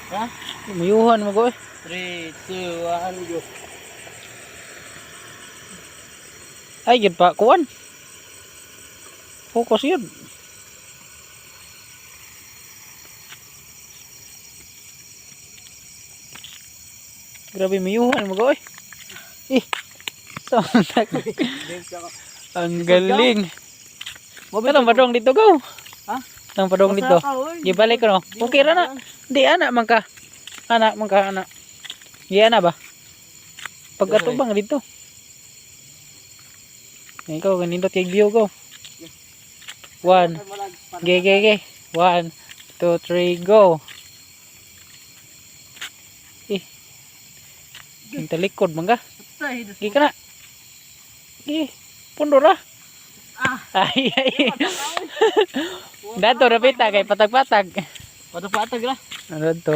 Ha? Mayuhan mo ko eh. 3, 2, 1, go. Ay, gid pa kuan. Focus yun. Grabe mayuhan mo ko eh. Eh. Ang galing. Ano padong dito go? Ha? Ang padong dito. Gibalik ko no. Okay ra na. Di ana man ka. Ana man ka ana. Di ana ba? Pagkatubang dito. Ikaw ganito kay view go. 1. Ge. 1, 2, 3 go. Eh. Yung talikod man ka. Gi ka na. Gi. Pundo ra. Ay. Dato rapita kay patag-patag. Patag-patag ra. Ano to?